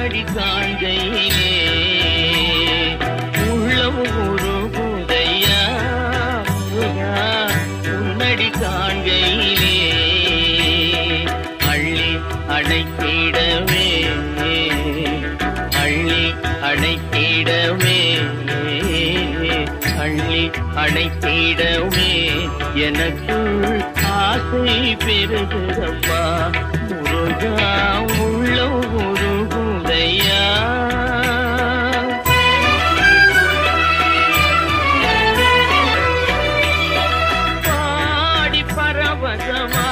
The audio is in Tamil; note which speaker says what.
Speaker 1: உன்னடி காண்கையிலே உள்ளம் உருகுதையா உன்னடி காண்கையிலே அள்ளி அணைத்திடவே அள்ளி அணைத்திடவே அள்ளி அணைத்திடவே எனக்குள் ஆசை பெருகுதப்பா முருகா உள்ளம் உருகுதையா பாடி பரவசமா